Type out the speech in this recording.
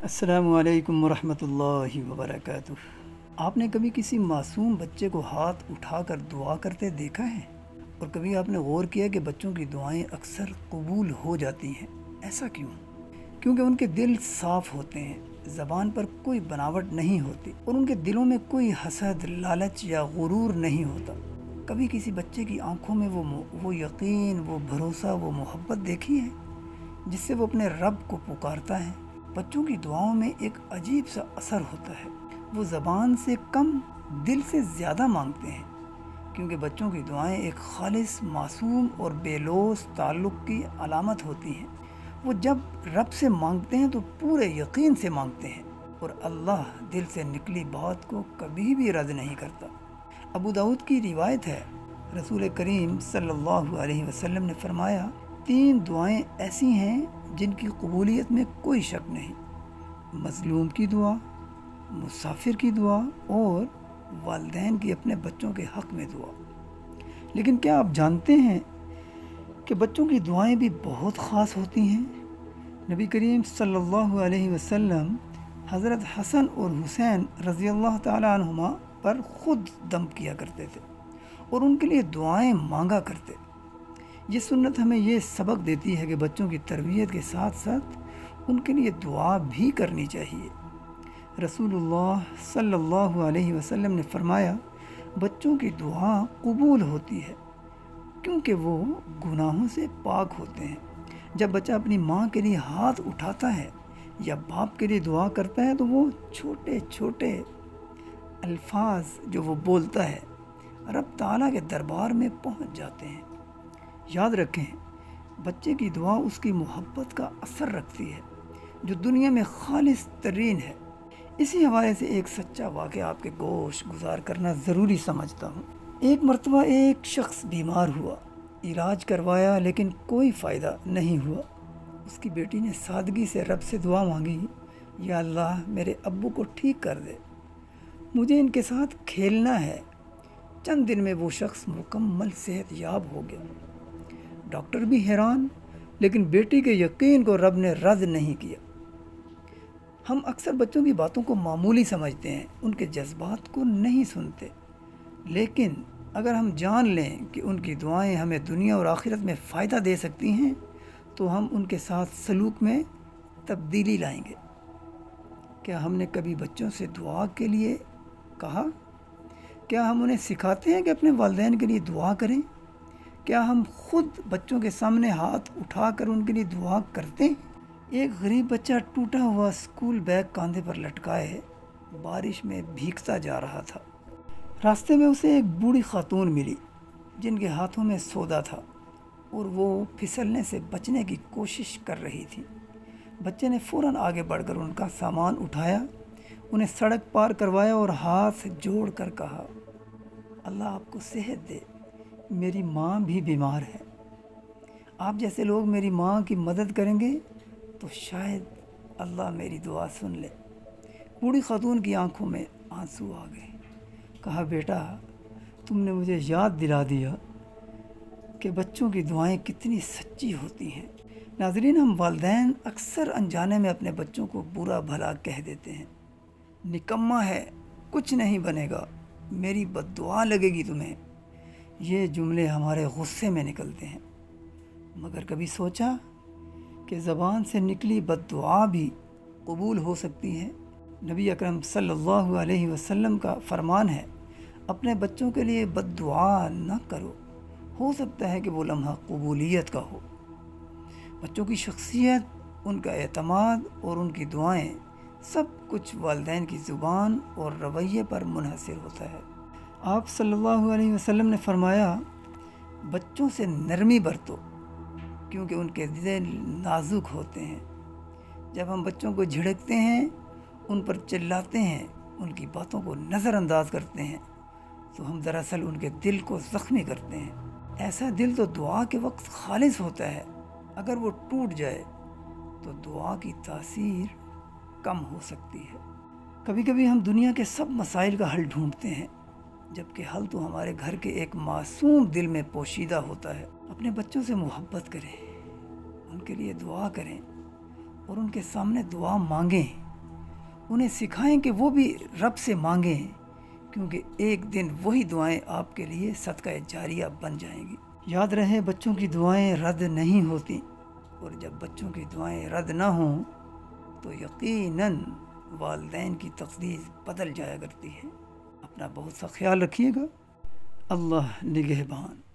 السلام علیکم ورحمۃ اللہ وبرکاتہ۔ آپ نے کبھی کسی معصوم بچے کو ہاتھ اٹھا کر دعا کرتے دیکھا ہے؟ اور کبھی آپ نے غور کیا کہ بچوں کی دعائیں اکثر قبول ہو جاتی ہیں؟ ایسا کیوں؟ کیونکہ ان کے دل صاف ہوتے ہیں، زبان پر کوئی بناوٹ نہیں ہوتی اور ان کے دلوں میں کوئی حسد، لالچ یا غرور نہیں ہوتا۔ کبھی کسی بچے کی آنکھوں میں وہ یقین، وہ بھروسہ، وہ محبت دیکھی ہے جس سے وہ اپنے رب کو پکارتا ہے؟ بچوں کی دعاؤں میں ایک عجیب سا اثر ہوتا ہے، وہ زبان سے کم دل سے زیادہ مانگتے ہیں، کیونکہ بچوں کی دعائیں ایک خالص، معصوم اور بے لوث تعلق کی علامت ہوتی ہیں۔ وہ جب رب سے مانگتے ہیں تو پورے یقین سے مانگتے ہیں، اور اللہ دل سے نکلی بات کو کبھی بھی رد نہیں کرتا۔ ابو داؤد کی روایت ہے، رسول کریم صلی اللہ علیہ وسلم نے فرمایا، 3 دعائیں ایسی ہیں جن کی قبولیت میں کوئی شک نہیں: مظلوم کی دعا، مسافر کی دعا، اور والدین کی اپنے بچوں کے حق میں دعا۔ لیکن کیا آپ جانتے ہیں کہ بچوں کی دعائیں بھی بہت خاص ہوتی ہیں؟ نبی کریم صلی اللہ علیہ وسلم حضرت حسن اور حسین رضی اللہ تعالیٰ عنہما پر خود دم کیا کرتے تھے اور ان کے لیے دعائیں مانگا کرتے۔ یہ سنت ہمیں یہ سبق دیتی ہے کہ بچوں کی تربیت کے ساتھ ساتھ ان کے لیے دعا بھی کرنی چاہیے۔ رسول اللہ صلی اللہ علیہ وسلم نے فرمایا، بچوں کی دعا قبول ہوتی ہے کیونکہ وہ گناہوں سے پاک ہوتے ہیں۔ جب بچہ اپنی ماں کے لیے ہاتھ اٹھاتا ہے یا باپ کے لیے دعا کرتا ہے تو وہ چھوٹے چھوٹے الفاظ جو وہ بولتا ہے رب تعالیٰ کے دربار میں پہنچ جاتے ہیں۔ یاد رکھیں، بچے کی دعا اس کی محبت کا اثر رکھتی ہے جو دنیا میں خالص ترین ہے۔ اسی حوالے سے ایک سچا واقعہ آپ کے گوش گزار کرنا ضروری سمجھتا ہوں۔ ایک مرتبہ ایک شخص بیمار ہوا، علاج کروایا لیکن کوئی فائدہ نہیں ہوا۔ اس کی بیٹی نے سادگی سے رب سے دعا مانگی، یا اللہ میرے ابو کو ٹھیک کر دے، مجھے ان کے ساتھ کھیلنا ہے۔ چند دن میں وہ شخص مکمل صحت یاب ہو گیا۔ ڈاکٹر بھی حیران، لیکن بیٹی کے یقین کو رب نے رد نہیں کیا۔ ہم اکثر بچوں کی باتوں کو معمولی سمجھتے ہیں، ان کے جذبات کو نہیں سنتے، لیکن اگر ہم جان لیں کہ ان کی دعائیں ہمیں دنیا اور آخرت میں فائدہ دے سکتی ہیں تو ہم ان کے ساتھ سلوک میں تبدیلی لائیں گے۔ کیا ہم نے کبھی بچوں سے دعا کے لیے کہا؟ کیا ہم انہیں سکھاتے ہیں کہ اپنے والدین کے لیے دعا کریں؟ کیا ہم خود بچوں کے سامنے ہاتھ اٹھا کر ان کے لیے دعا کرتے ہیں؟ ایک غریب بچہ ٹوٹا ہوا اسکول بیگ کاندھے پر لٹکائے بارش میں بھیگتا جا رہا تھا۔ راستے میں اسے ایک بوڑھی خاتون ملی جن کے ہاتھوں میں سودا تھا اور وہ پھسلنے سے بچنے کی کوشش کر رہی تھی۔ بچے نے فوراً آگے بڑھ کر ان کا سامان اٹھایا، انہیں سڑک پار کروایا اور ہاتھ جوڑ کر کہا، اللہ آپ کو صحت دے، میری ماں بھی بیمار ہے، آپ جیسے لوگ میری ماں کی مدد کریں گے تو شاید اللہ میری دعا سن لے۔ بوڑھی خاتون کی آنکھوں میں آنسو آ گئے۔ کہا، بیٹا تم نے مجھے یاد دلا دیا کہ بچوں کی دعائیں کتنی سچی ہوتی ہیں۔ ناظرین، ہم والدین اکثر انجانے میں اپنے بچوں کو برا بھلا کہہ دیتے ہیں، نکما ہے، کچھ نہیں بنے گا، میری بد دعا لگے گی تمہیں۔ یہ جملے ہمارے غصے میں نکلتے ہیں، مگر کبھی سوچا کہ زبان سے نکلی بد دعا بھی قبول ہو سکتی ہے؟ نبی اکرم صلی اللہ علیہ وسلم کا فرمان ہے، اپنے بچوں کے لیے بد دعا نہ کرو، ہو سکتا ہے کہ وہ لمحہ قبولیت کا ہو۔ بچوں کی شخصیت، ان کا اعتماد اور ان کی دعائیں، سب کچھ والدین کی زبان اور رویے پر منحصر ہوتا ہے۔ آپ صلی اللہ علیہ وسلم نے فرمایا، بچوں سے نرمی برتو کیونکہ ان کے دل نازک ہوتے ہیں۔ جب ہم بچوں کو جھڑکتے ہیں، ان پر چلاتے ہیں، ان کی باتوں کو نظر انداز کرتے ہیں تو ہم دراصل ان کے دل کو زخمی کرتے ہیں۔ ایسا دل تو دعا کے وقت خالص ہوتا ہے، اگر وہ ٹوٹ جائے تو دعا کی تاثیر کم ہو سکتی ہے۔ کبھی کبھی ہم دنیا کے سب مسائل کا حل ڈھونڈتے ہیں، جبکہ حل تو ہمارے گھر کے ایک معصوم دل میں پوشیدہ ہوتا ہے۔ اپنے بچوں سے محبت کریں، ان کے لیے دعا کریں اور ان کے سامنے دعا مانگیں۔ انہیں سکھائیں کہ وہ بھی رب سے مانگیں، کیونکہ ایک دن وہی دعائیں آپ کے لیے صدقہ جاریہ بن جائیں گی۔ یاد رہے بچوں کی دعائیں رد نہیں ہوتی، اور جب بچوں کی دعائیں رد نہ ہوں تو یقیناً والدین کی تقدیر بدل جایا کرتی ہے۔ اپنا بہت سا خیال رکھیے گا۔ اللہ نگہبان۔